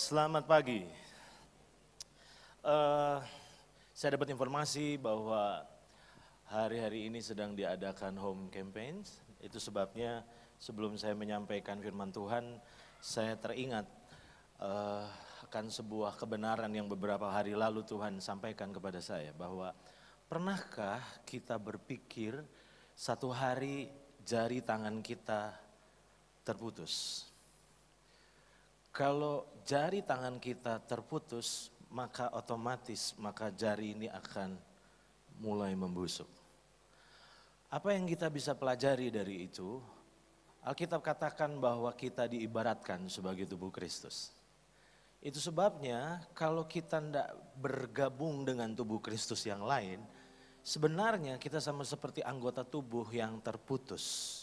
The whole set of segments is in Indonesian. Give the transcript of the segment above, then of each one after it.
Selamat pagi. Saya dapat informasi bahwa hari-hari ini sedang diadakan home campaigns. Itu sebabnya sebelum saya menyampaikan firman Tuhan, saya teringat akan sebuah kebenaran yang beberapa hari lalu Tuhan sampaikan kepada saya. Bahwa pernahkah kita berpikir satu hari jari tangan kita terputus? Kalau jari tangan kita terputus, maka otomatis jari ini akan mulai membusuk. Apa yang kita bisa pelajari dari itu? Alkitab katakan bahwa kita diibaratkan sebagai tubuh Kristus. Itu sebabnya kalau kita tidak bergabung dengan tubuh Kristus yang lain, sebenarnya kita sama seperti anggota tubuh yang terputus.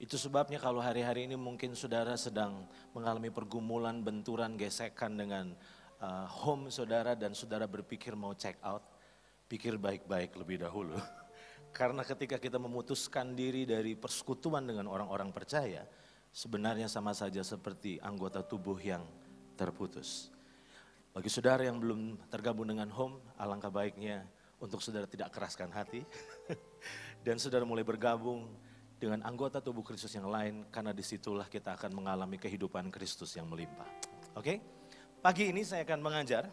Itu sebabnya kalau hari-hari ini mungkin saudara sedang mengalami pergumulan, benturan, gesekan dengan home saudara dan saudara berpikir mau check out, pikir baik-baik lebih dahulu. Karena ketika kita memutuskan diri dari persekutuan dengan orang-orang percaya, sebenarnya sama saja seperti anggota tubuh yang terputus. Bagi saudara yang belum tergabung dengan home, alangkah baiknya untuk saudara tidak keraskan hati. Dan saudara mulai bergabung dengan anggota tubuh Kristus yang lain, karena disitulah kita akan mengalami kehidupan Kristus yang melimpah. Oke? Pagi ini saya akan mengajar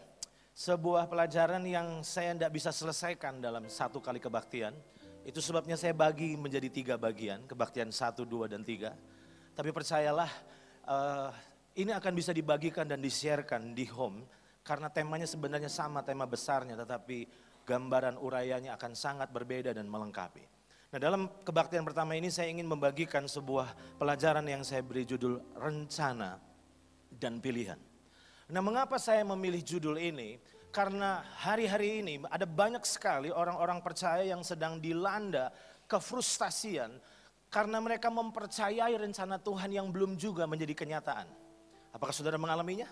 sebuah pelajaran yang saya tidak bisa selesaikan dalam satu kali kebaktian. Itu sebabnya saya bagi menjadi 3 bagian, kebaktian 1, 2, dan 3. Tapi percayalah, ini akan bisa dibagikan dan di-sharekan di home, karena temanya sebenarnya sama, tema besarnya, tetapi gambaran urayanya akan sangat berbeda dan melengkapi. Nah, dalam kebaktian pertama ini saya ingin membagikan sebuah pelajaran yang saya beri judul rencana dan pilihan. Nah, mengapa saya memilih judul ini? Karena hari-hari ini ada banyak sekali orang-orang percaya yang sedang dilanda kefrustasian karena mereka mempercayai rencana Tuhan yang belum juga menjadi kenyataan. Apakah saudara mengalaminya?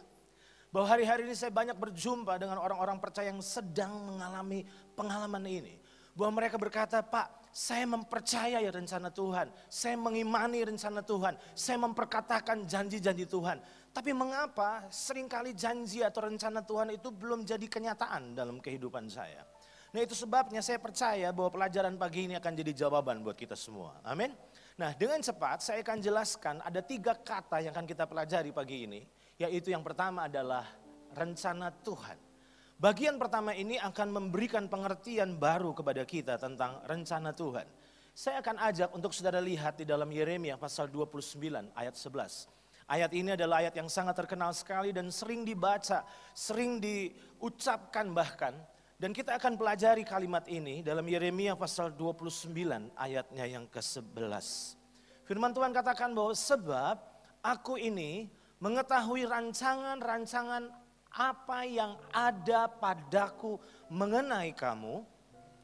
Bahwa hari-hari ini saya banyak berjumpa dengan orang-orang percaya yang sedang mengalami pengalaman ini. Bahwa mereka berkata, Pak, saya mempercayai rencana Tuhan, saya mengimani rencana Tuhan, saya memperkatakan janji-janji Tuhan. Tapi mengapa seringkali janji atau rencana Tuhan itu belum jadi kenyataan dalam kehidupan saya? Nah, itu sebabnya saya percaya bahwa pelajaran pagi ini akan jadi jawaban buat kita semua. Amin. Nah, dengan cepat saya akan jelaskan ada 3 kata yang akan kita pelajari pagi ini. Yaitu yang pertama adalah rencana Tuhan. Bagian pertama ini akan memberikan pengertian baru kepada kita tentang rencana Tuhan. Saya akan ajak untuk saudara lihat di dalam Yeremia pasal 29 ayat 11. Ayat ini adalah ayat yang sangat terkenal sekali dan sering dibaca, sering diucapkan bahkan. Dan kita akan pelajari kalimat ini dalam Yeremia pasal 29 ayatnya yang ke-11. Firman Tuhan katakan bahwa sebab aku ini mengetahui rancangan-rancangan apa yang ada padaku mengenai kamu,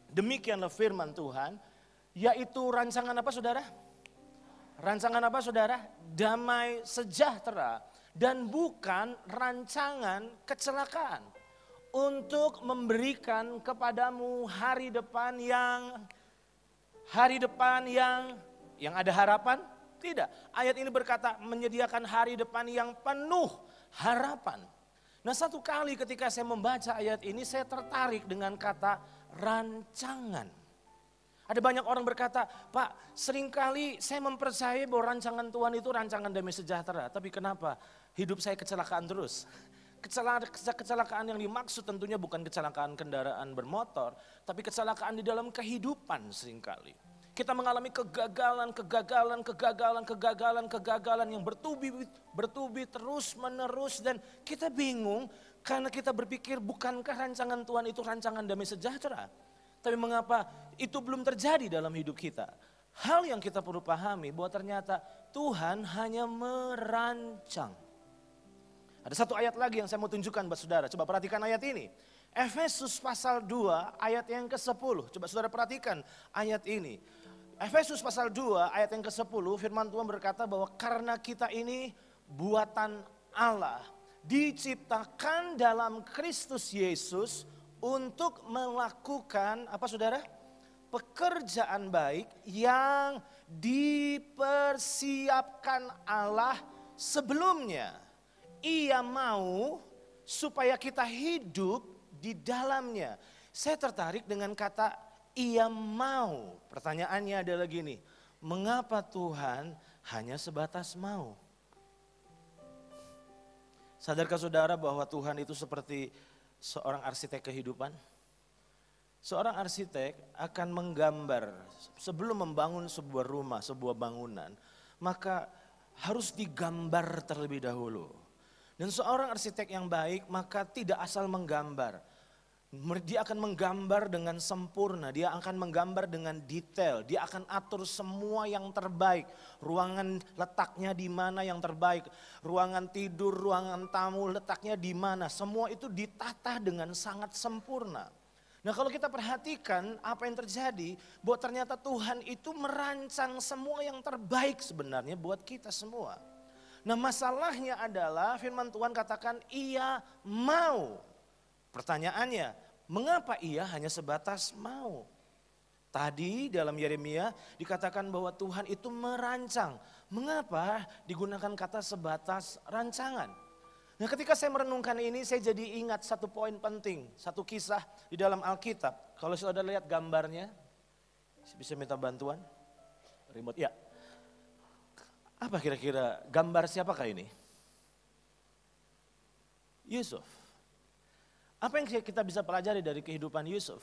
demikianlah firman Tuhan, yaitu rancangan apa saudara? Rancangan apa saudara? Damai sejahtera dan bukan rancangan kecelakaan. Untuk memberikan kepadamu hari depan yang ada harapan? Tidak. Ayat ini berkata menyediakan hari depan yang penuh harapan. Nah, satu kali ketika saya membaca ayat ini saya tertarik dengan kata rancangan. Ada banyak orang berkata, Pak, seringkali saya mempercayai bahwa rancangan Tuhan itu rancangan damai sejahtera. Tapi kenapa hidup saya kecelakaan terus? Kecelakaan yang dimaksud tentunya bukan kecelakaan kendaraan bermotor, tapi kecelakaan di dalam kehidupan seringkali. Kita mengalami kegagalan yang bertubi terus menerus dan kita bingung karena kita berpikir bukankah rancangan Tuhan itu rancangan damai sejahtera. Tapi mengapa itu belum terjadi dalam hidup kita? Hal yang kita perlu pahami bahwa ternyata Tuhan hanya merancang. Ada satu ayat lagi yang saya mau tunjukkan buat saudara. Coba perhatikan ayat ini. Efesus pasal 2 ayat yang ke-10. Coba saudara perhatikan ayat ini. Efesus pasal 2 ayat yang ke-10 firman Tuhan berkata bahwa karena kita ini buatan Allah. Diciptakan dalam Kristus Yesus untuk melakukan apa saudara? Pekerjaan baik yang dipersiapkan Allah sebelumnya. Ia mau supaya kita hidup di dalamnya. Saya tertarik dengan kata ia mau. Pertanyaannya adalah gini, mengapa Tuhan hanya sebatas mau? Sadarkah saudara bahwa Tuhan itu seperti seorang arsitek kehidupan? Seorang arsitek akan menggambar sebelum membangun sebuah rumah, sebuah bangunan, maka harus digambar terlebih dahulu. Dan seorang arsitek yang baik maka tidak asal menggambar. Dia akan menggambar dengan sempurna, dia akan menggambar dengan detail, dia akan atur semua yang terbaik. Ruangan letaknya di mana yang terbaik, ruangan tidur, ruangan tamu letaknya di mana. Semua itu ditata dengan sangat sempurna. Nah kalau kita perhatikan apa yang terjadi, bahwa ternyata Tuhan itu merancang semua yang terbaik sebenarnya buat kita semua. Nah masalahnya adalah firman Tuhan katakan ia mau. Pertanyaannya, mengapa ia hanya sebatas mau? Tadi dalam Yeremia dikatakan bahwa Tuhan itu merancang. Mengapa digunakan kata sebatas rancangan? Nah ketika saya merenungkan ini saya jadi ingat satu poin penting. Satu kisah di dalam Alkitab. Kalau saudara lihat gambarnya, bisa minta bantuan? Remote ya. Apa kira-kira gambar siapakah ini? Yusuf. Apa yang kita bisa pelajari dari kehidupan Yusuf?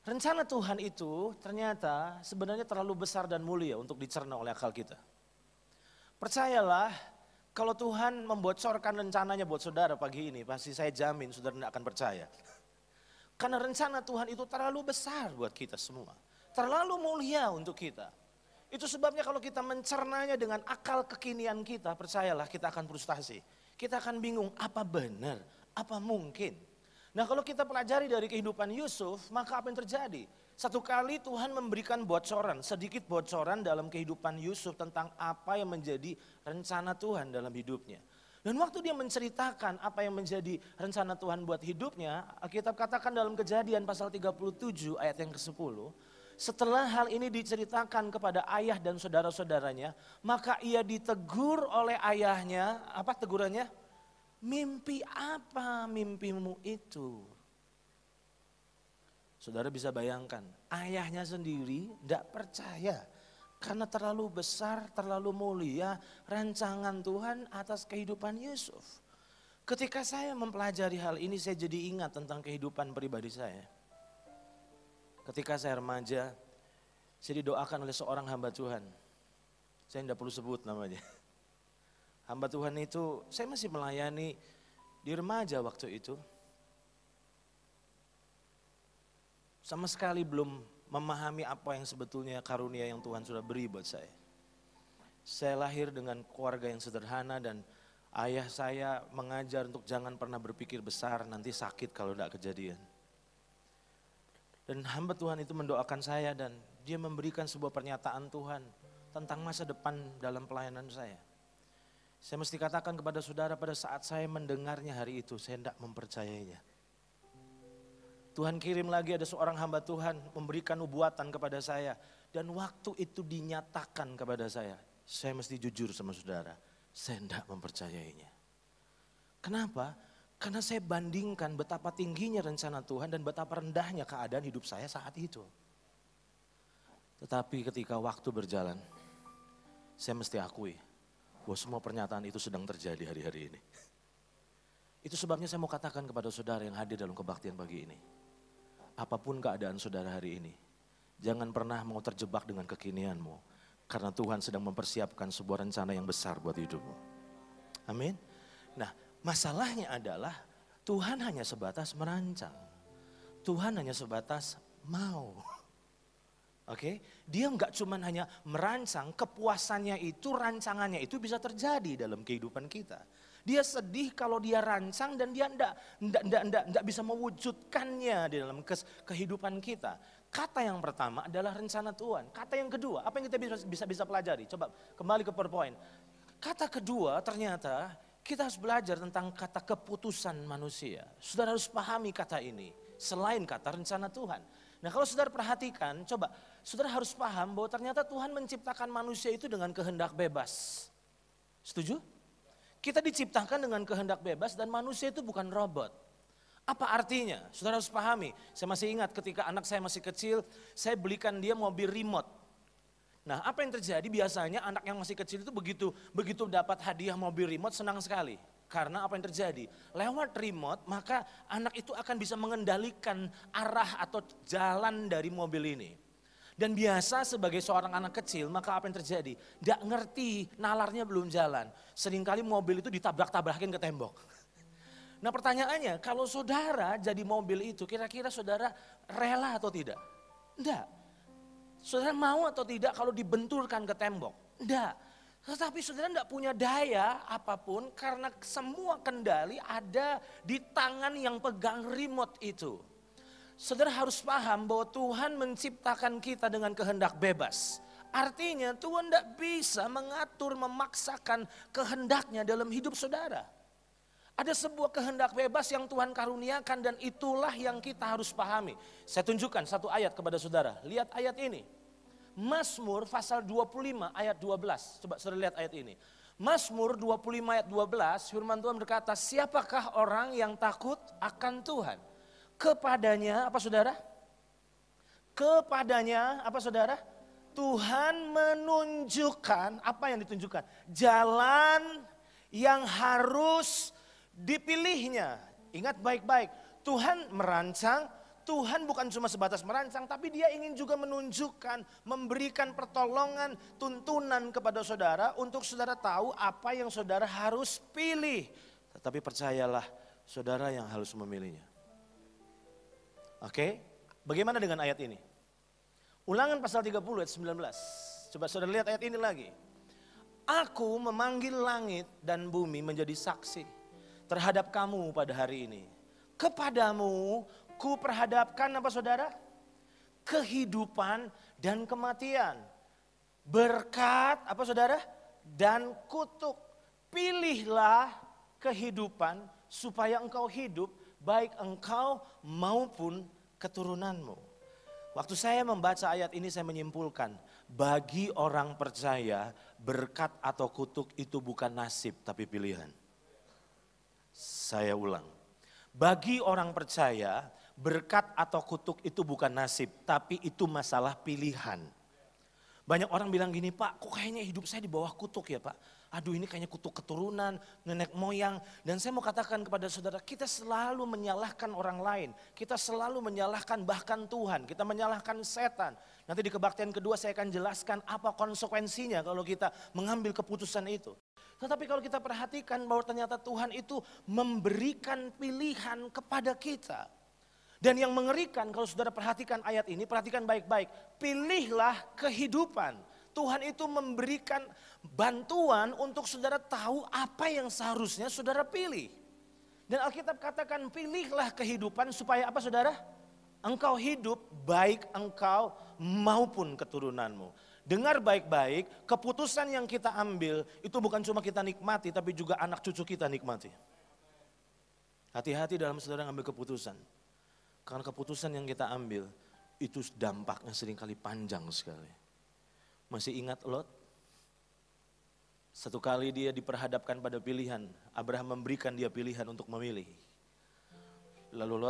Rencana Tuhan itu ternyata sebenarnya terlalu besar dan mulia untuk dicerna oleh akal kita. Percayalah, kalau Tuhan membocorkan rencananya buat saudara pagi ini, pasti saya jamin saudara tidak akan percaya. Karena rencana Tuhan itu terlalu besar buat kita semua. Terlalu mulia untuk kita. Itu sebabnya kalau kita mencernanya dengan akal kekinian kita, percayalah kita akan frustasi. Kita akan bingung, apa benar, apa mungkin. Nah kalau kita pelajari dari kehidupan Yusuf, maka apa yang terjadi? Satu kali Tuhan memberikan bocoran, sedikit bocoran dalam kehidupan Yusuf tentang apa yang menjadi rencana Tuhan dalam hidupnya. Dan waktu dia menceritakan apa yang menjadi rencana Tuhan buat hidupnya, Alkitab katakan dalam Kejadian pasal 37 ayat yang ke-10, setelah hal ini diceritakan kepada ayah dan saudara-saudaranya, maka ia ditegur oleh ayahnya, apa tegurannya? Mimpi apa mimpimu itu? Saudara bisa bayangkan, ayahnya sendiri tidak percaya. Karena terlalu besar, terlalu mulia rancangan Tuhan atas kehidupan Yusuf. Ketika saya mempelajari hal ini, saya jadi ingat tentang kehidupan pribadi saya. Ketika saya remaja, saya didoakan oleh seorang hamba Tuhan. Saya tidak perlu sebut namanya. Hamba Tuhan itu, saya masih melayani di remaja waktu itu. Sama sekali belum memahami apa yang sebetulnya karunia yang Tuhan sudah beri buat saya. Saya lahir dengan keluarga yang sederhana dan ayah saya mengajar untuk jangan pernah berpikir besar, nanti sakit kalau tidak kejadian. Dan hamba Tuhan itu mendoakan saya dan dia memberikan sebuah pernyataan Tuhan tentang masa depan dalam pelayanan saya. Saya mesti katakan kepada saudara pada saat saya mendengarnya hari itu, saya tidak mempercayainya. Tuhan kirim lagi ada seorang hamba Tuhan memberikan nubuatan kepada saya. Dan waktu itu dinyatakan kepada saya mesti jujur sama saudara, saya tidak mempercayainya. Kenapa? Karena saya bandingkan betapa tingginya rencana Tuhan dan betapa rendahnya keadaan hidup saya saat itu. Tetapi ketika waktu berjalan, saya mesti akui bahwa semua pernyataan itu sedang terjadi hari-hari ini. Itu sebabnya saya mau katakan kepada saudara yang hadir dalam kebaktian pagi ini. Apapun keadaan saudara hari ini, jangan pernah mau terjebak dengan kekinianmu. Karena Tuhan sedang mempersiapkan sebuah rencana yang besar buat hidupmu. Amin. Nah masalahnya adalah Tuhan hanya sebatas merancang. Tuhan hanya sebatas mau. Oke, dia nggak cuma hanya merancang, kepuasannya itu, rancangannya itu bisa terjadi dalam kehidupan kita. Dia sedih kalau dia rancang dan dia enggak bisa mewujudkannya di dalam kehidupan kita. Kata yang pertama adalah rencana Tuhan. Kata yang kedua, apa yang kita bisa pelajari? Coba kembali ke PowerPoint. Kata kedua ternyata kita harus belajar tentang kata keputusan manusia. Saudara harus pahami kata ini selain kata rencana Tuhan. Nah kalau saudara perhatikan, coba saudara harus paham bahwa ternyata Tuhan menciptakan manusia itu dengan kehendak bebas. Setuju? Kita diciptakan dengan kehendak bebas dan manusia itu bukan robot. Apa artinya? Saudara harus pahami. Saya masih ingat ketika anak saya masih kecil, saya belikan dia mobil remote. Nah, apa yang terjadi biasanya anak yang masih kecil itu begitu dapat hadiah mobil remote senang sekali. Karena apa yang terjadi? Lewat remote maka anak itu akan bisa mengendalikan arah atau jalan dari mobil ini. Dan biasa sebagai seorang anak kecil maka apa yang terjadi? Tidak ngerti, nalarnya belum jalan. Seringkali mobil itu ditabrak-tabrakin ke tembok. Nah pertanyaannya, kalau saudara jadi mobil itu kira-kira saudara rela atau tidak? Enggak. Saudara mau atau tidak kalau dibenturkan ke tembok? Enggak. Tetapi saudara tidak punya daya apapun karena semua kendali ada di tangan yang pegang remote itu. Saudara harus paham bahwa Tuhan menciptakan kita dengan kehendak bebas. Artinya Tuhan tidak bisa mengatur, memaksakan kehendaknya dalam hidup saudara. Ada sebuah kehendak bebas yang Tuhan karuniakan dan itulah yang kita harus pahami. Saya tunjukkan satu ayat kepada saudara. Lihat ayat ini. Mazmur pasal 25 ayat 12. Coba saudara lihat ayat ini. Mazmur 25 ayat 12 firman Tuhan berkata, siapakah orang yang takut akan Tuhan? Kepadanya apa saudara? Kepadanya apa saudara? Tuhan menunjukkan, apa yang ditunjukkan? Jalan yang harus dipilihnya. Ingat baik-baik, Tuhan merancang, Tuhan bukan cuma sebatas merancang, tapi dia ingin juga menunjukkan, memberikan pertolongan, tuntunan kepada saudara untuk saudara tahu apa yang saudara harus pilih. Tetapi percayalah, saudara yang harus memilihnya. Oke, bagaimana dengan ayat ini? Ulangan pasal 30 ayat 19. Coba saudara lihat ayat ini lagi. Aku memanggil langit dan bumi menjadi saksi terhadap kamu pada hari ini. Kepadamu ku perhadapkan apa saudara? Kehidupan dan kematian. Berkat apa saudara? Dan kutuk. Pilihlah kehidupan supaya engkau hidup baik engkau maupun keturunanmu. Waktu saya membaca ayat ini saya menyimpulkan. Bagi orang percaya berkat atau kutuk itu bukan nasib tapi pilihan. Saya ulang. Bagi orang percaya berkat atau kutuk itu bukan nasib, tapi itu masalah pilihan. Banyak orang bilang gini, Pak, kok kayaknya hidup saya di bawah kutuk ya Pak. Aduh ini kayaknya kutuk keturunan, nenek moyang. Dan saya mau katakan kepada saudara, kita selalu menyalahkan orang lain. Kita selalu menyalahkan bahkan Tuhan, kita menyalahkan setan. Nanti di kebaktian kedua saya akan jelaskan apa konsekuensinya kalau kita mengambil keputusan itu. Tetapi kalau kita perhatikan bahwa ternyata Tuhan itu memberikan pilihan kepada kita. Dan yang mengerikan kalau saudara perhatikan ayat ini, perhatikan baik-baik. Pilihlah kehidupan. Tuhan itu memberikan bantuan untuk saudara tahu apa yang seharusnya saudara pilih. Dan Alkitab katakan pilihlah kehidupan supaya apa saudara? Engkau hidup baik engkau maupun keturunanmu. Dengar baik-baik, keputusan yang kita ambil itu bukan cuma kita nikmati tapi juga anak cucu kita nikmati. Hati-hati dalam saudara ngambil keputusan. Karena keputusan yang kita ambil itu dampaknya seringkali panjang sekali. Masih ingat Lot? Satu kali dia diperhadapkan pada pilihan, Abraham memberikan dia pilihan untuk memilih. Lalu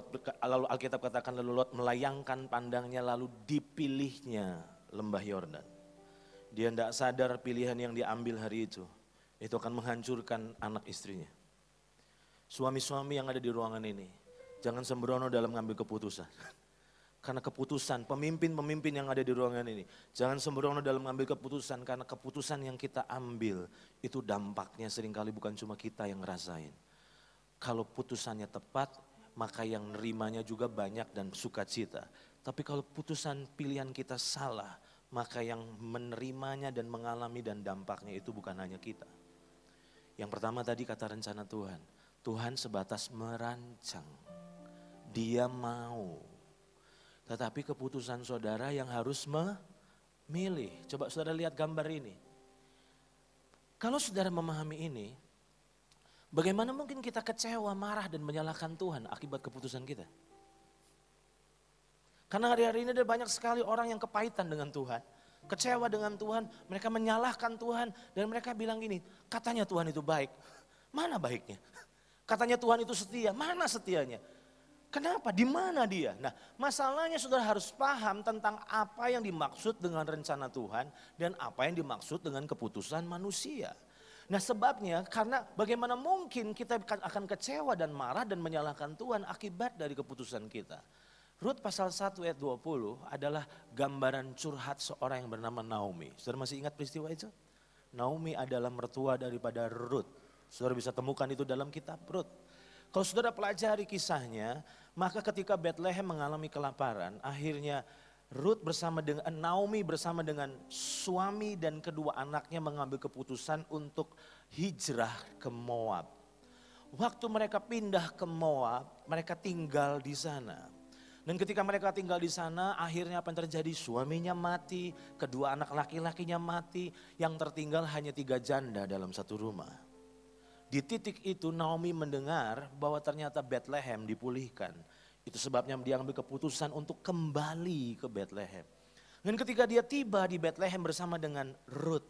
Alkitab katakan lalu Lot melayangkan pandangnya lalu dipilihnya lembah Yordan. Dia tidak sadar pilihan yang diambil hari itu akan menghancurkan anak istrinya. Suami-suami yang ada di ruangan ini, jangan sembrono dalam mengambil keputusan. Karena keputusan, pemimpin-pemimpin yang ada di ruangan ini, jangan sembrono dalam mengambil keputusan. Karena keputusan yang kita ambil, itu dampaknya seringkali bukan cuma kita yang ngerasain. Kalau putusannya tepat, maka yang nerimanya juga banyak dan sukacita. Tapi kalau putusan pilihan kita salah, maka yang menerimanya dan mengalami dan dampaknya itu bukan hanya kita. Yang pertama tadi kata rencana Tuhan. Tuhan sebatas merancang. Dia mau. Tetapi keputusan saudara yang harus memilih. Coba saudara lihat gambar ini. Kalau saudara memahami ini, bagaimana mungkin kita kecewa, marah dan menyalahkan Tuhan akibat keputusan kita? Karena hari-hari ini ada banyak sekali orang yang kepahitan dengan Tuhan. Kecewa dengan Tuhan, mereka menyalahkan Tuhan dan mereka bilang gini, katanya Tuhan itu baik. Mana baiknya? Katanya Tuhan itu setia, mana setianya? Kenapa? Di mana dia? Nah, masalahnya saudara harus paham tentang apa yang dimaksud dengan rencana Tuhan dan apa yang dimaksud dengan keputusan manusia. Nah, sebabnya karena bagaimana mungkin kita akan kecewa dan marah dan menyalahkan Tuhan akibat dari keputusan kita. Rut pasal 1 ayat 20 adalah gambaran curhat seorang yang bernama Naomi. Saudara masih ingat peristiwa itu? Naomi adalah mertua daripada Rut. Saudara bisa temukan itu dalam kitab Rut. Kalau saudara pelajari kisahnya, maka ketika Bethlehem mengalami kelaparan, akhirnya Naomi bersama dengan suami dan kedua anaknya mengambil keputusan untuk hijrah ke Moab. Waktu mereka pindah ke Moab, mereka tinggal di sana. Dan ketika mereka tinggal di sana, akhirnya apa yang terjadi? Suaminya mati, kedua anak laki-lakinya mati, yang tertinggal hanya 3 janda dalam satu rumah. Di titik itu Naomi mendengar bahwa ternyata Bethlehem dipulihkan. Itu sebabnya dia ambil keputusan untuk kembali ke Bethlehem. Dan ketika dia tiba di Bethlehem bersama dengan Rut.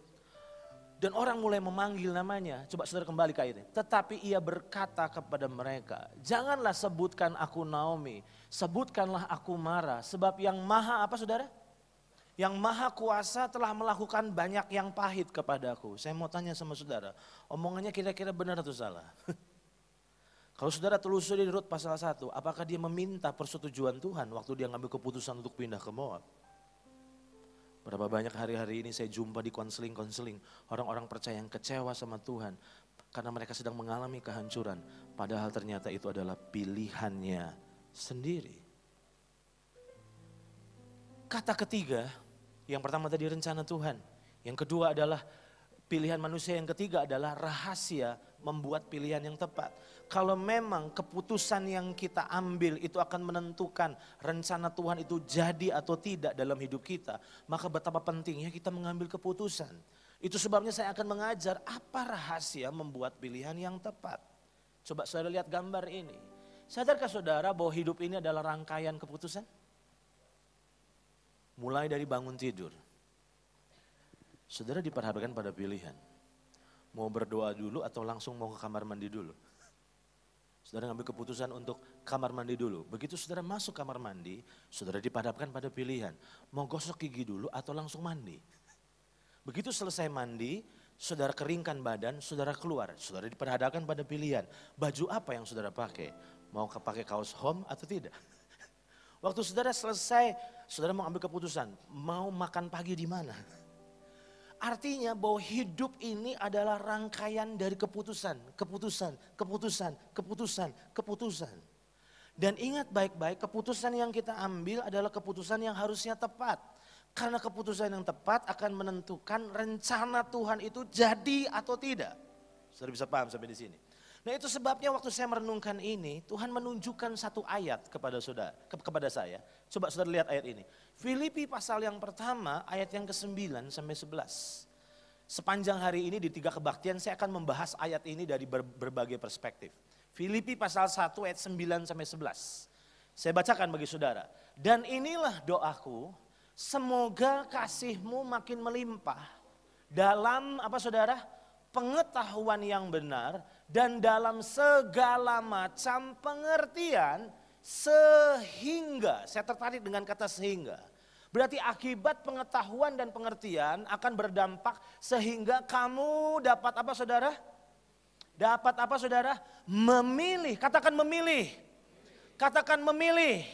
Dan orang mulai memanggil namanya. Coba saudara kembali ke ayatnya. Tetapi ia berkata kepada mereka, janganlah sebutkan aku Naomi, sebutkanlah aku Mara. Sebab yang maha apa saudara? Yang maha kuasa telah melakukan banyak yang pahit kepadaku. Saya mau tanya sama saudara, omongannya kira-kira benar atau salah? Kalau saudara telusuri Rut pasal 1, apakah dia meminta persetujuan Tuhan waktu dia ngambil keputusan untuk pindah ke Moab? Berapa banyak hari-hari ini saya jumpa di konseling-konseling, orang-orang percaya yang kecewa sama Tuhan karena mereka sedang mengalami kehancuran. Padahal ternyata itu adalah pilihannya sendiri. Kata ketiga, yang pertama tadi rencana Tuhan. Yang kedua adalah pilihan manusia, yang ketiga adalah rahasia membuat pilihan yang tepat. Kalau memang keputusan yang kita ambil itu akan menentukan rencana Tuhan itu jadi atau tidak dalam hidup kita, maka betapa pentingnya kita mengambil keputusan. Itu sebabnya saya akan mengajar apa rahasia membuat pilihan yang tepat. Coba saudara lihat gambar ini. Sadarkah saudara bahwa hidup ini adalah rangkaian keputusan? Mulai dari bangun tidur. Saudara diperhadapkan pada pilihan. Mau berdoa dulu atau langsung mau ke kamar mandi dulu. Saudara ngambil keputusan untuk kamar mandi dulu. Begitu saudara masuk kamar mandi, saudara diperhadapkan pada pilihan. Mau gosok gigi dulu atau langsung mandi. Begitu selesai mandi, saudara keringkan badan, saudara keluar. Saudara diperhadapkan pada pilihan. Baju apa yang saudara pakai? Mau pakai kaos home atau tidak? Waktu saudara selesai, saudara mau ambil keputusan, mau makan pagi di mana? Artinya bahwa hidup ini adalah rangkaian dari keputusan. Dan ingat baik-baik, keputusan yang kita ambil adalah keputusan yang harusnya tepat. Karena keputusan yang tepat akan menentukan rencana Tuhan itu jadi atau tidak. Saudara bisa paham sampai di sini. Nah itu sebabnya waktu saya merenungkan ini, Tuhan menunjukkan satu ayat kepada saudara, kepada saya. Coba saudara lihat ayat ini. Filipi pasal yang pertama ayat yang ke-9 sampai 11. Sepanjang hari ini di 3 kebaktian saya akan membahas ayat ini dari berbagai perspektif. Filipi pasal 1 ayat 9 sampai 11. Saya bacakan bagi saudara. Dan inilah doaku, semoga kasihmu makin melimpah dalam apa saudara? Pengetahuan yang benar dan dalam segala macam pengertian sehingga, saya tertarik dengan kata sehingga. Berarti akibat pengetahuan dan pengertian akan berdampak sehingga kamu dapat apa saudara? Dapat apa saudara? Memilih, katakan memilih. Katakan memilih.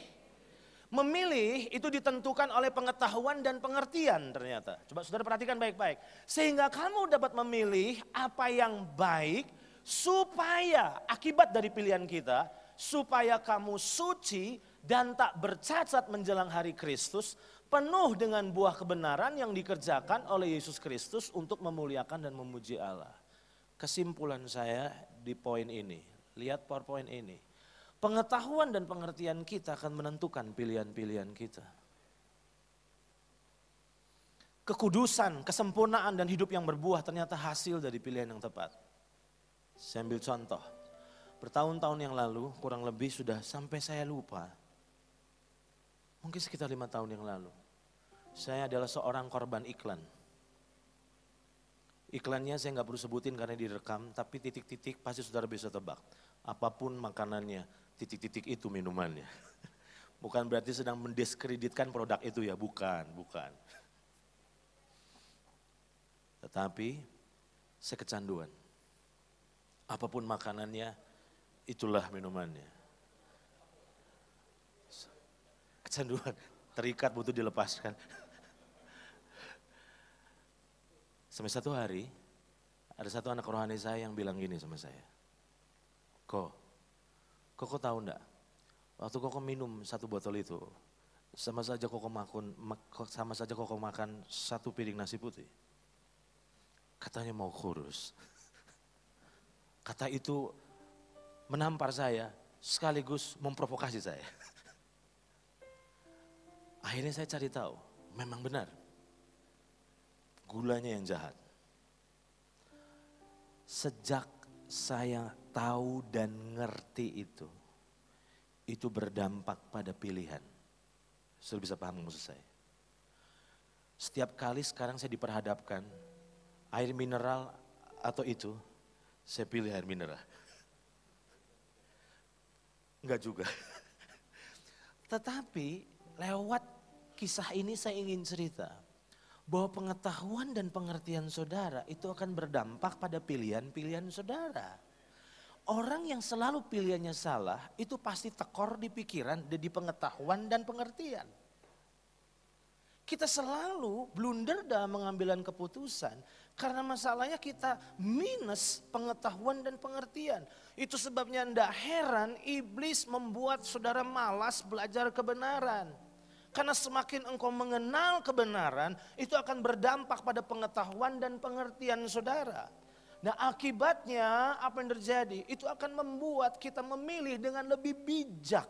Memilih itu ditentukan oleh pengetahuan dan pengertian ternyata. Coba saudara perhatikan baik-baik. Sehingga kamu dapat memilih apa yang baik supaya akibat dari pilihan kita. Supaya kamu suci dan tak bercacat menjelang hari Kristus. Penuh dengan buah kebenaran yang dikerjakan oleh Yesus Kristus untuk memuliakan dan memuji Allah. Kesimpulan saya di poin ini. Lihat PowerPoint ini. Pengetahuan dan pengertian kita akan menentukan pilihan-pilihan kita. Kekudusan, kesempurnaan dan hidup yang berbuah ternyata hasil dari pilihan yang tepat. Saya ambil contoh. Bertahun-tahun yang lalu, kurang lebih sudah sampai saya lupa. Mungkin sekitar 5 tahun yang lalu. Saya adalah seorang korban iklan. Iklannya saya nggak perlu sebutin karena direkam, tapi titik-titik pasti saudara bisa tebak. Apapun makanannya, titik-titik itu minumannya. Bukan berarti sedang mendiskreditkan produk itu ya, bukan. Tetapi saya kecanduan. Apapun makanannya, itulah minumannya. Kecanduan, terikat butuh dilepaskan. Sampai satu hari, ada satu anak rohani saya yang bilang gini sama saya. Kok tahu enggak? Waktu kok minum satu botol itu, sama saja kok makan satu piring nasi putih. Katanya mau kurus. Kata itu menampar saya, sekaligus memprovokasi saya. Akhirnya saya cari tahu, memang benar. Gulanya yang jahat. Sejak saya tahu dan ngerti itu berdampak pada pilihan. Sudah bisa paham maksud saya? Setiap kali sekarang saya diperhadapkan air mineral atau itu, saya pilih air mineral. Enggak juga. Tetapi lewat kisah ini saya ingin cerita bahwa pengetahuan dan pengertian saudara itu akan berdampak pada pilihan-pilihan saudara. Orang yang selalu pilihannya salah itu pasti tekor di pikiran, di pengetahuan dan pengertian. Kita selalu blunder dalam pengambilan keputusan karena masalahnya kita minus pengetahuan dan pengertian. Itu sebabnya tidak heran iblis membuat saudara malas belajar kebenaran. Karena semakin engkau mengenal kebenaran, itu akan berdampak pada pengetahuan dan pengertian saudara. Nah akibatnya apa yang terjadi? Itu akan membuat kita memilih dengan lebih bijak.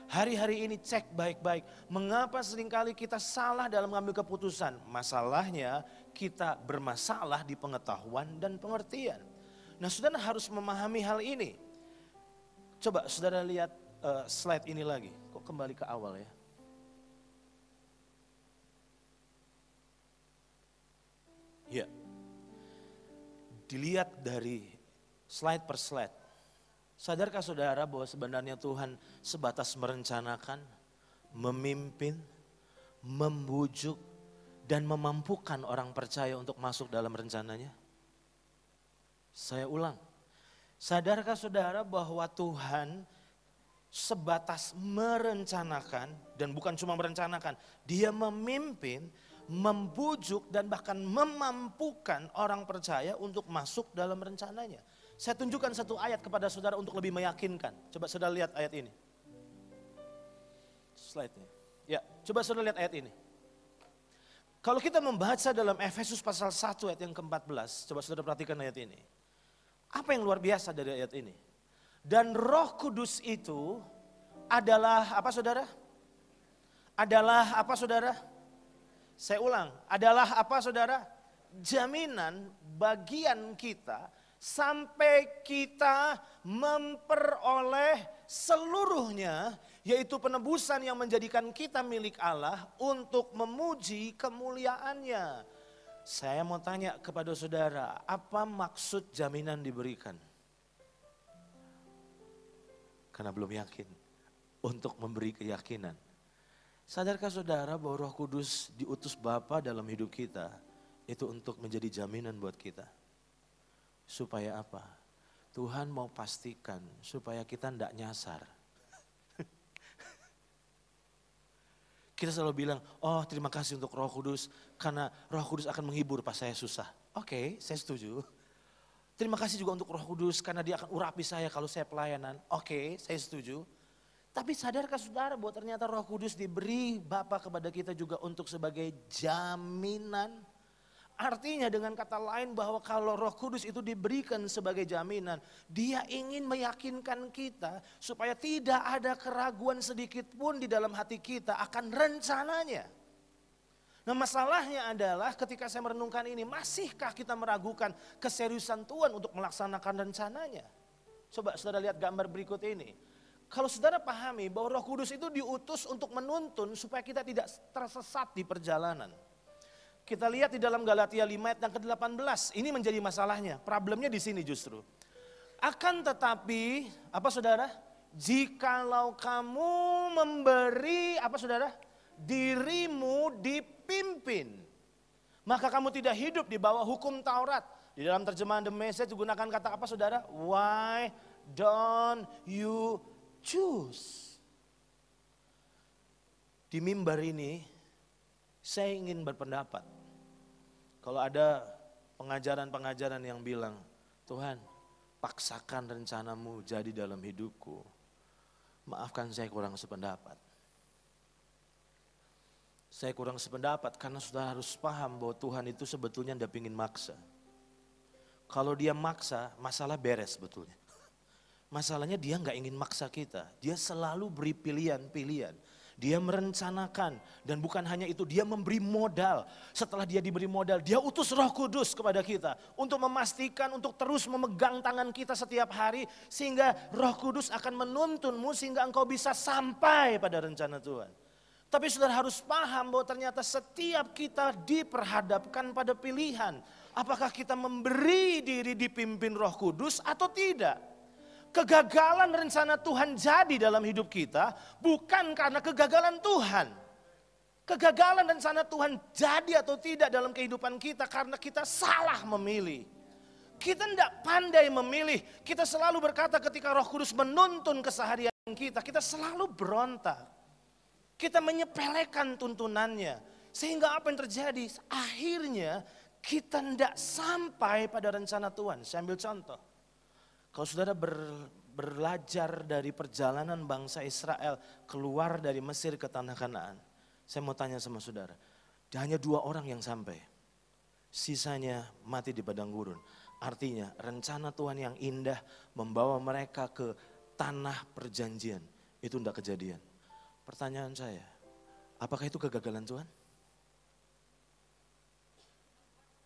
Hari-hari ini cek baik-baik, mengapa seringkali kita salah dalam mengambil keputusan? Masalahnya kita bermasalah di pengetahuan dan pengertian. Nah saudara harus memahami hal ini. Coba saudara lihat slide ini lagi, kok kembali ke awal ya. Ya, dilihat dari slide per slide. Sadarkah saudara bahwa sebenarnya Tuhan sebatas merencanakan, memimpin, membujuk, dan memampukan orang percaya untuk masuk dalam rencananya? Saya ulang, sadarkah saudara bahwa Tuhan sebatas merencanakan, dan bukan cuma merencanakan, Dia memimpin, membujuk dan bahkan memampukan orang percaya untuk masuk dalam rencananya. Saya tunjukkan satu ayat kepada saudara untuk lebih meyakinkan. Coba saudara lihat ayat ini. Slide-nya. Ya, coba saudara lihat ayat ini. Kalau kita membaca dalam Efesus pasal 1 ayat yang ke-14, coba saudara perhatikan ayat ini. Apa yang luar biasa dari ayat ini? Dan Roh Kudus itu adalah apa saudara? Adalah apa saudara? Saya ulang, adalah apa saudara? Jaminan bagian kita sampai kita memperoleh seluruhnya, yaitu penebusan yang menjadikan kita milik Allah untuk memuji kemuliaannya. Saya mau tanya kepada saudara, apa maksud jaminan diberikan? Karena belum yakin, untuk memberi keyakinan. Sadarkah saudara bahwa Roh Kudus diutus Bapa dalam hidup kita itu untuk menjadi jaminan buat kita? Supaya apa? Tuhan mau pastikan supaya kita tidak nyasar. Kita selalu bilang, oh terima kasih untuk Roh Kudus karena Roh Kudus akan menghibur pas saya susah. Oke, saya setuju. Terima kasih juga untuk Roh Kudus karena Dia akan urapi saya kalau saya pelayanan. Oke, saya setuju. Tapi sadarkah saudara bahwa ternyata Roh Kudus diberi Bapa kepada kita juga untuk sebagai jaminan? Artinya dengan kata lain bahwa kalau Roh Kudus itu diberikan sebagai jaminan, Dia ingin meyakinkan kita supaya tidak ada keraguan sedikit pun di dalam hati kita akan rencananya. Nah masalahnya adalah ketika saya merenungkan ini, masihkah kita meragukan keseriusan Tuhan untuk melaksanakan rencananya? Coba saudara lihat gambar berikut ini. Kalau saudara pahami bahwa Roh Kudus itu diutus untuk menuntun supaya kita tidak tersesat di perjalanan. Kita lihat di dalam Galatia 5 ayat yang ke-18. Ini menjadi masalahnya. Problemnya di sini justru. Akan tetapi, apa saudara? Jikalau kamu memberi, apa saudara? Dirimu dipimpin. Maka kamu tidak hidup di bawah hukum Taurat. Di dalam terjemahan The Message digunakan kata apa saudara? Why don't you choose? Di mimbar ini, saya ingin berpendapat. Kalau ada pengajaran-pengajaran yang bilang, Tuhan paksakan rencanamu jadi dalam hidupku. Maafkan saya kurang sependapat. Saya kurang sependapat karena sudah harus paham bahwa Tuhan itu sebetulnya tidak ingin maksa. Kalau dia maksa, masalah beres sebetulnya. Masalahnya dia nggak ingin maksa kita. Dia selalu beri pilihan-pilihan. Dia merencanakan dan bukan hanya itu, dia memberi modal. Setelah dia diberi modal, dia utus Roh Kudus kepada kita untuk memastikan, untuk terus memegang tangan kita setiap hari sehingga Roh Kudus akan menuntunmu sehingga engkau bisa sampai pada rencana Tuhan. Tapi saudara harus paham bahwa ternyata setiap kita diperhadapkan pada pilihan. Apakah kita memberi diri dipimpin Roh Kudus atau tidak? Kegagalan rencana Tuhan jadi dalam hidup kita bukan karena kegagalan Tuhan. Kegagalan rencana Tuhan jadi atau tidak dalam kehidupan kita karena kita salah memilih. Kita tidak pandai memilih. Kita selalu berkata ketika Roh Kudus menuntun keseharian kita selalu berontak. Kita menyepelekan tuntunannya. Sehingga apa yang terjadi? Akhirnya kita tidak sampai pada rencana Tuhan. Saya ambil contoh. Kalau saudara belajar dari perjalanan bangsa Israel keluar dari Mesir ke tanah Kanaan. Saya mau tanya sama saudara. Hanya 2 orang yang sampai. Sisanya mati di padang gurun. Artinya rencana Tuhan yang indah membawa mereka ke tanah perjanjian. Itu tidak kejadian. Pertanyaan saya, apakah itu kegagalan Tuhan?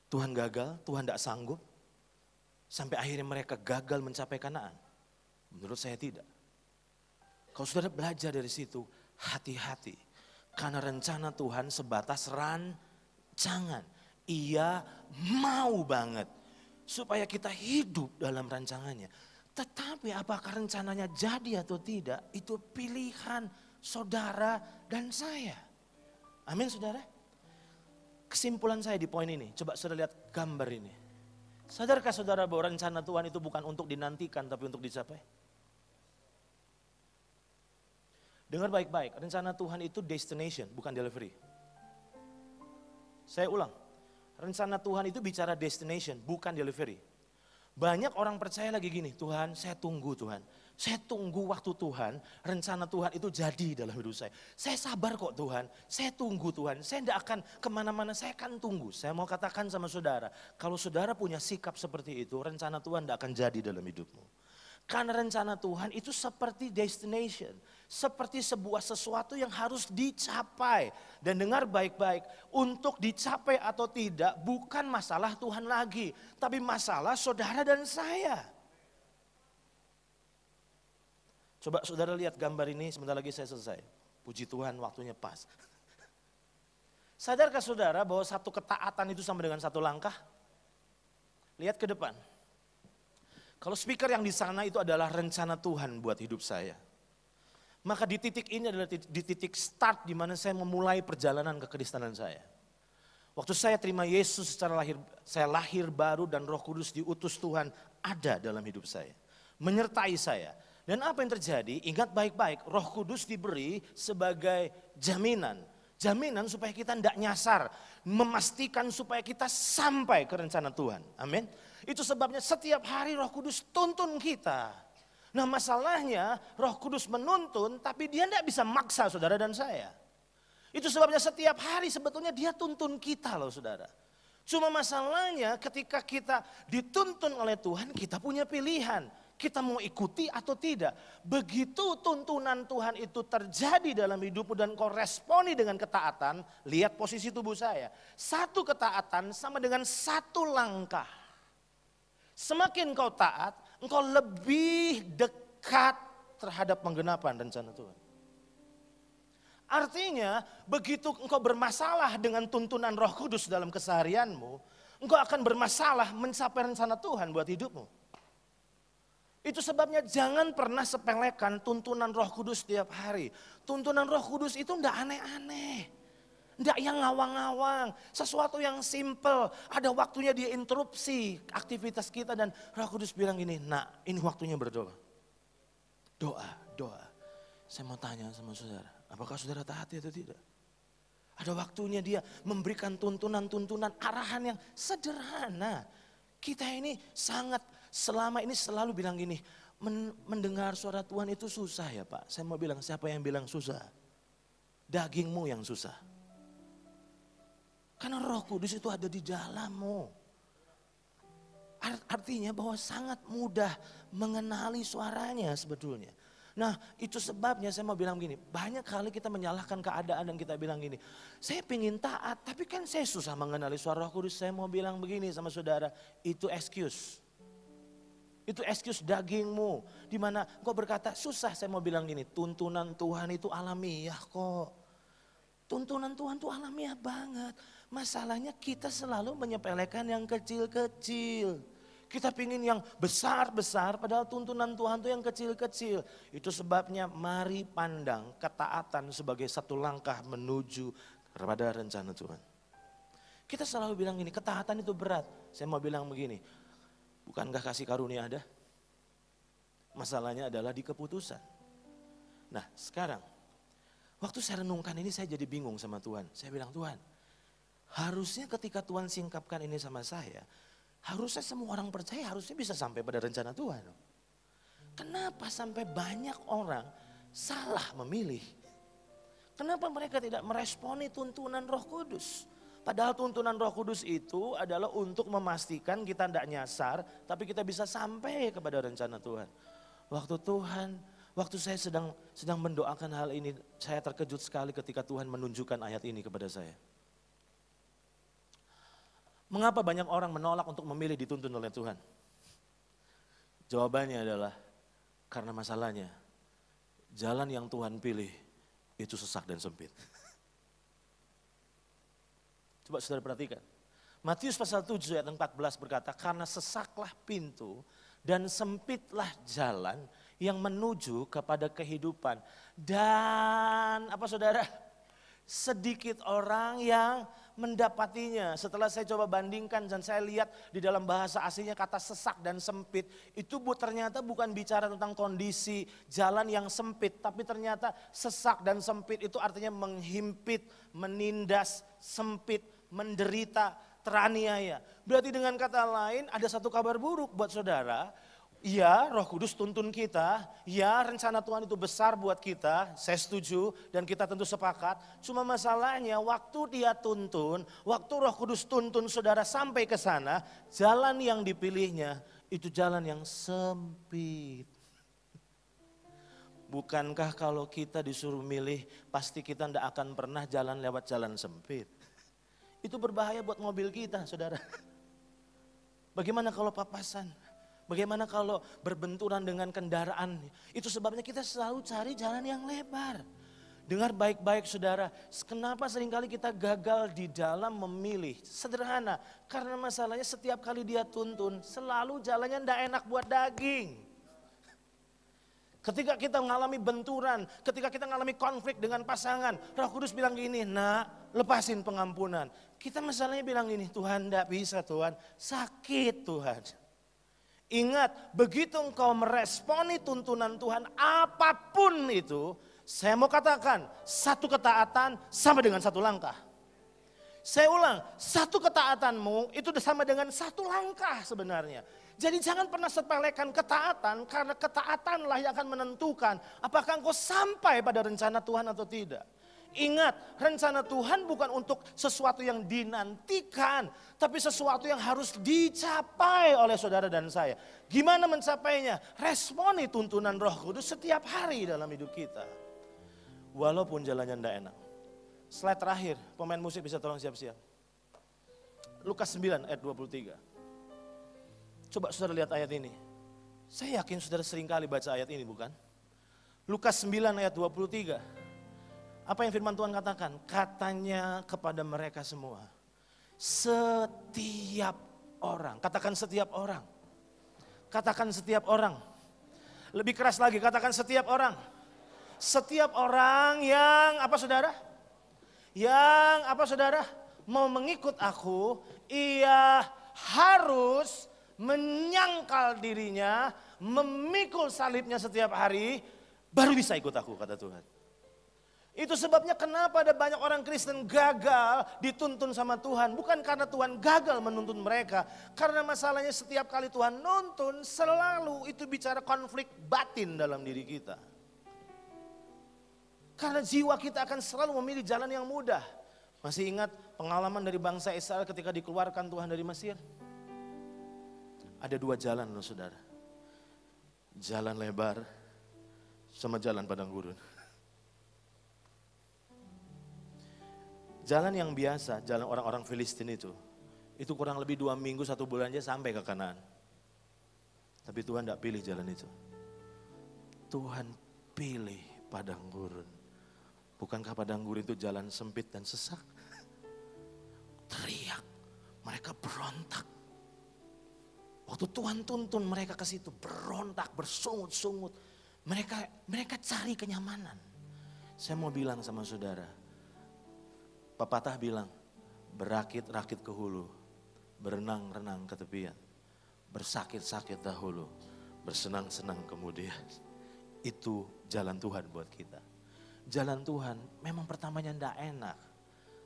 Tuhan gagal, Tuhan tidak sanggup. Sampai akhirnya mereka gagal mencapai Kanaan. Menurut saya tidak. Kalau saudara belajar dari situ, hati-hati. Karena rencana Tuhan sebatas rancangan. Ia mau banget supaya kita hidup dalam rancangannya. Tetapi apakah rencananya jadi atau tidak, itu pilihan saudara dan saya. Amin saudara. Kesimpulan saya di poin ini, coba saudara lihat gambar ini. Sadarkah saudara bahwa rencana Tuhan itu bukan untuk dinantikan tapi untuk dicapai? Dengar baik-baik, rencana Tuhan itu destination bukan delivery. Saya ulang, rencana Tuhan itu bicara destination bukan delivery. Banyak orang percaya lagi gini, Tuhan saya tunggu Tuhan. Saya tunggu waktu Tuhan, rencana Tuhan itu jadi dalam hidup saya. Saya sabar kok Tuhan, saya tunggu Tuhan. Saya tidak akan kemana-mana, saya akan tunggu. Saya mau katakan sama saudara, kalau saudara punya sikap seperti itu, rencana Tuhan tidak akan jadi dalam hidupmu. Karena rencana Tuhan itu seperti destination. Seperti sebuah sesuatu yang harus dicapai. Dan dengar baik-baik, untuk dicapai atau tidak bukan masalah Tuhan lagi. Tapi masalah saudara dan saya. Coba saudara lihat gambar ini, sebentar lagi saya selesai. Puji Tuhan waktunya pas. Sadarkah saudara bahwa satu ketaatan itu sama dengan satu langkah? Lihat ke depan. Kalau speaker yang di sana itu adalah rencana Tuhan buat hidup saya. Maka di titik ini adalah di titik start di mana saya memulai perjalanan kekristenan saya. Waktu saya terima Yesus secara lahir, saya lahir baru dan Roh Kudus diutus Tuhan ada dalam hidup saya. Menyertai saya. Dan apa yang terjadi? Ingat baik-baik, Roh Kudus diberi sebagai jaminan. Jaminan supaya kita tidak nyasar. Memastikan supaya kita sampai ke rencana Tuhan. Amin. Itu sebabnya setiap hari Roh Kudus tuntun kita. Nah masalahnya Roh Kudus menuntun tapi dia tidak bisa maksa saudara dan saya. Itu sebabnya setiap hari sebetulnya dia tuntun kita loh saudara. Cuma masalahnya ketika kita dituntun oleh Tuhan kita punya pilihan. Kita mau ikuti atau tidak. Begitu tuntunan Tuhan itu terjadi dalam hidupmu dan kau responi dengan ketaatan. Lihat posisi tubuh saya. Satu ketaatan sama dengan satu langkah. Semakin kau taat, engkau lebih dekat terhadap penggenapan rencana Tuhan. Artinya begitu engkau bermasalah dengan tuntunan Roh Kudus dalam keseharianmu, engkau akan bermasalah mencapai rencana Tuhan buat hidupmu. Itu sebabnya jangan pernah sepelekan tuntunan Roh Kudus setiap hari. Tuntunan Roh Kudus itu enggak aneh-aneh. Enggak yang ngawang-ngawang, sesuatu yang simple. Ada waktunya dia interupsi aktivitas kita dan Roh Kudus bilang gini, "Nak, ini waktunya berdoa." Doa. Saya mau tanya sama saudara, apakah saudara taati atau tidak? Ada waktunya dia memberikan tuntunan-tuntunan arahan yang sederhana. Kita ini selama ini selalu bilang gini, mendengar suara Tuhan itu susah ya Pak. Saya mau bilang, siapa yang bilang susah? Dagingmu yang susah. Karena Roh Kudus itu ada di dalammu. Artinya bahwa sangat mudah mengenali suaranya sebetulnya. Nah itu sebabnya saya mau bilang gini, banyak kali kita menyalahkan keadaan dan kita bilang gini, saya pingin taat tapi kan saya susah mengenali suara Roh Kudus. Saya mau bilang begini sama saudara, itu excuse. Itu excuse dagingmu. Dimana kau berkata susah, saya mau bilang gini, tuntunan Tuhan itu alamiah kok. Tuntunan Tuhan itu alamiah banget. Masalahnya kita selalu menyepelekan yang kecil-kecil. Kita pingin yang besar-besar padahal tuntunan Tuhan itu yang kecil-kecil. Itu sebabnya mari pandang ketaatan sebagai satu langkah menuju kepada rencana Tuhan. Kita selalu bilang gini, ketaatan itu berat. Saya mau bilang begini, bukankah kasih karunia ada? Masalahnya adalah di keputusan. Nah sekarang, waktu saya renungkan ini saya jadi bingung sama Tuhan. Saya bilang, Tuhan, harusnya ketika Tuhan singkapkan ini sama saya, harusnya semua orang percaya harusnya bisa sampai pada rencana Tuhan. Kenapa sampai banyak orang salah memilih? Kenapa mereka tidak meresponi tuntunan Roh Kudus? Padahal tuntunan Roh Kudus itu adalah untuk memastikan kita tidak nyasar, tapi kita bisa sampai kepada rencana Tuhan. Waktu saya sedang mendoakan hal ini, saya terkejut sekali ketika Tuhan menunjukkan ayat ini kepada saya. Mengapa banyak orang menolak untuk memilih dituntun oleh Tuhan? Jawabannya adalah karena masalahnya jalan yang Tuhan pilih itu sesak dan sempit. Coba saudara perhatikan. Matius pasal 7 ayat 14 berkata, karena sesaklah pintu dan sempitlah jalan yang menuju kepada kehidupan. Dan apa saudara? Sedikit orang yang mendapatinya. Setelah saya coba bandingkan dan saya lihat di dalam bahasa aslinya kata sesak dan sempit. Itu ternyata bukan bicara tentang kondisi jalan yang sempit. Tapi ternyata sesak dan sempit itu artinya menghimpit, menindas, sempit, menderita, teraniaya. Berarti dengan kata lain ada satu kabar buruk buat saudara. Ya, Roh Kudus tuntun kita. Ya, rencana Tuhan itu besar buat kita. Saya setuju dan kita tentu sepakat. Cuma masalahnya waktu dia tuntun, waktu Roh Kudus tuntun saudara sampai ke sana, jalan yang dipilihnya itu jalan yang sempit. Bukankah kalau kita disuruh milih, pasti kita tidak akan pernah jalan lewat jalan sempit. Itu berbahaya buat mobil kita, saudara. Bagaimana kalau papasan? Bagaimana kalau berbenturan dengan kendaraan? Itu sebabnya kita selalu cari jalan yang lebar. Dengar baik-baik saudara, kenapa seringkali kita gagal di dalam memilih? Sederhana, karena masalahnya setiap kali dia tuntun, selalu jalannya tidak enak buat daging. Ketika kita mengalami benturan, ketika kita mengalami konflik dengan pasangan, Roh Kudus bilang gini, nak lepasin pengampunan. Kita masalahnya bilang gini, Tuhan tidak bisa Tuhan, sakit Tuhan. Ingat, begitu engkau meresponi tuntunan Tuhan apapun itu, saya mau katakan satu ketaatan sama dengan satu langkah. Saya ulang, satu ketaatanmu itu sama dengan satu langkah sebenarnya. Jadi jangan pernah sepelekan ketaatan karena ketaatanlah yang akan menentukan apakah engkau sampai pada rencana Tuhan atau tidak. Ingat, rencana Tuhan bukan untuk sesuatu yang dinantikan, tapi sesuatu yang harus dicapai oleh saudara dan saya. Gimana mencapainya? Responi tuntunan Roh Kudus setiap hari dalam hidup kita. Walaupun jalannya tidak enak. Slide terakhir, pemain musik bisa tolong siap-siap. Lukas 9 ayat 23. Coba saudara lihat ayat ini. Saya yakin saudara sering kali baca ayat ini bukan? Lukas 9 ayat 23. Apa yang firman Tuhan katakan? Katanya kepada mereka semua, setiap orang, katakan setiap orang. Katakan setiap orang. Lebih keras lagi, katakan setiap orang. Setiap orang yang apa saudara? Yang apa saudara? Mau mengikut aku, ia harus menyangkal dirinya, memikul salibnya setiap hari, baru bisa ikut aku, kata Tuhan. Itu sebabnya kenapa ada banyak orang Kristen gagal dituntun sama Tuhan. Bukan karena Tuhan gagal menuntun mereka. Karena masalahnya setiap kali Tuhan nuntun selalu itu bicara konflik batin dalam diri kita. Karena jiwa kita akan selalu memilih jalan yang mudah. Masih ingat pengalaman dari bangsa Israel ketika dikeluarkan Tuhan dari Mesir? Ada dua jalan loh saudara. Jalan lebar sama jalan padang gurun. Jalan yang biasa, jalan orang-orang Filistin itu kurang lebih 2 minggu 1 bulan aja sampai ke Kanaan. Tapi Tuhan tidak pilih jalan itu. Tuhan pilih padang gurun. Bukankah padang gurun itu jalan sempit dan sesak? Teriak, mereka berontak. Waktu Tuhan tuntun mereka ke situ, berontak, bersungut-sungut. Mereka cari kenyamanan. Saya mau bilang sama saudara, pepatah bilang, berakit-rakit ke hulu, berenang-renang ke tepian, bersakit-sakit dahulu, bersenang-senang kemudian. Itu jalan Tuhan buat kita. Jalan Tuhan memang pertamanya tidak enak,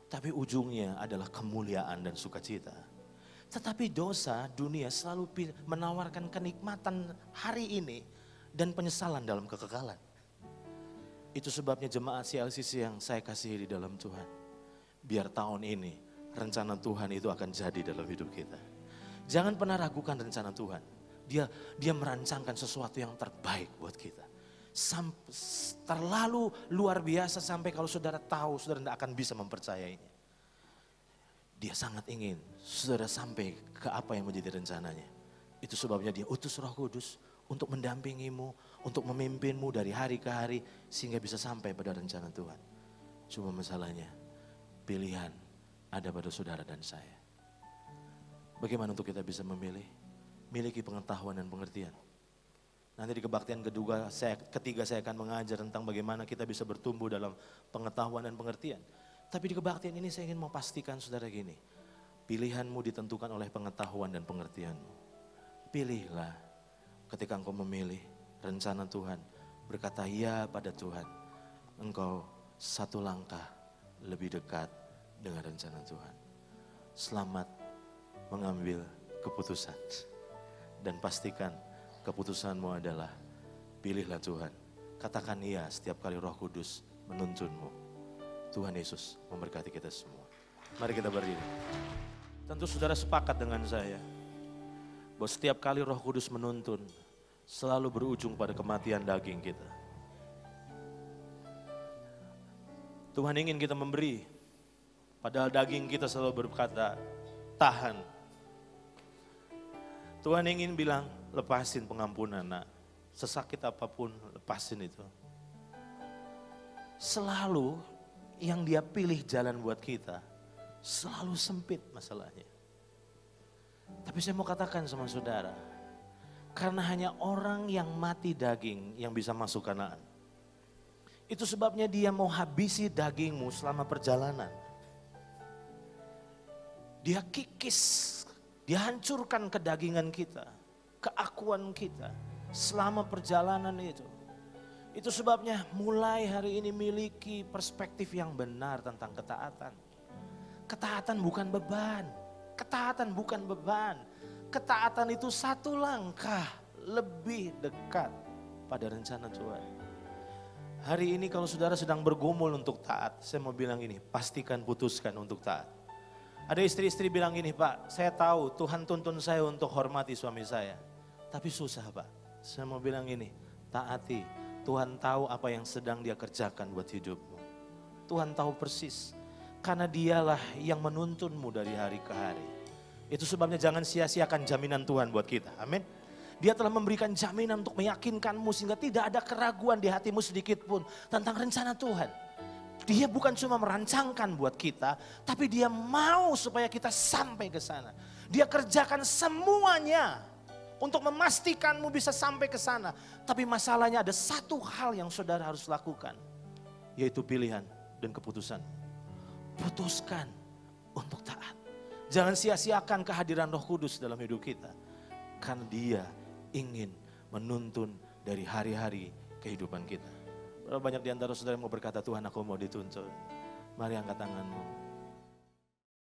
tapi ujungnya adalah kemuliaan dan sukacita. Tetapi dosa dunia selalu menawarkan kenikmatan hari ini dan penyesalan dalam kekekalan. Itu sebabnya jemaat CLCC yang saya kasihi di dalam Tuhan. Biar tahun ini rencana Tuhan itu akan jadi dalam hidup kita. Jangan pernah ragukan rencana Tuhan. Dia merancangkan sesuatu yang terbaik buat kita. Terlalu luar biasa sampai kalau saudara tahu, saudara tidak akan bisa mempercayainya. Dia sangat ingin saudara sampai ke apa yang menjadi rencananya. Itu sebabnya dia utus Roh Kudus untuk mendampingimu, untuk memimpinmu dari hari ke hari sehingga bisa sampai pada rencana Tuhan. Cuma masalahnya, pilihan ada pada saudara dan saya. Bagaimana untuk kita bisa memilih? Miliki pengetahuan dan pengertian. Nanti di kebaktian ketiga saya akan mengajar tentang bagaimana kita bisa bertumbuh dalam pengetahuan dan pengertian. Tapi di kebaktian ini saya ingin mau pastikan saudara gini. Pilihanmu ditentukan oleh pengetahuan dan pengertianmu. Pilihlah ketika engkau memilih rencana Tuhan. Berkata ya pada Tuhan. Engkau satu langkah lebih dekat dengan rencana Tuhan. Selamat mengambil keputusan. Dan pastikan keputusanmu adalah pilihlah Tuhan. Katakan iya setiap kali Roh Kudus menuntunmu. Tuhan Yesus memberkati kita semua. Mari kita berdiri. Tentu saudara sepakat dengan saya bahwa setiap kali Roh Kudus menuntun selalu berujung pada kematian daging kita. Tuhan ingin kita memberi, padahal daging kita selalu berkata, tahan. Tuhan ingin bilang, lepasin pengampunan nak. Sesakit apapun, lepasin itu. Selalu yang dia pilih jalan buat kita, selalu sempit masalahnya. Tapi saya mau katakan sama saudara, karena hanya orang yang mati daging yang bisa masuk Kanaan. Itu sebabnya dia mau habisi dagingmu selama perjalanan. Dia kikis, dia hancurkan kedagingan kita, keakuan kita selama perjalanan itu. Itu sebabnya mulai hari ini miliki perspektif yang benar tentang ketaatan. Ketaatan bukan beban, ketaatan bukan beban. Ketaatan itu satu langkah lebih dekat pada rencana Tuhan. Hari ini kalau saudara sedang bergumul untuk taat, saya mau bilang ini, pastikan putuskan untuk taat. Ada istri-istri bilang gini, Pak, saya tahu Tuhan tuntun saya untuk hormati suami saya. Tapi susah Pak, saya mau bilang ini, taati. Tuhan tahu apa yang sedang dia kerjakan buat hidupmu. Tuhan tahu persis, karena dialah yang menuntunmu dari hari ke hari. Itu sebabnya jangan sia-siakan jaminan Tuhan buat kita, amin. Dia telah memberikan jaminan untuk meyakinkanmu sehingga tidak ada keraguan di hatimu sedikit pun tentang rencana Tuhan. Dia bukan cuma merancangkan buat kita, tapi dia mau supaya kita sampai ke sana. Dia kerjakan semuanya untuk memastikanmu bisa sampai ke sana. Tapi masalahnya ada satu hal yang saudara harus lakukan, yaitu pilihan dan keputusan. Putuskan untuk taat. Jangan sia-siakan kehadiran Roh Kudus dalam hidup kita. Karena dia ingin menuntun dari hari-hari kehidupan kita. Berapa banyak di antara saudara yang mau berkata, Tuhan aku mau dituntun. Mari angkat tanganmu.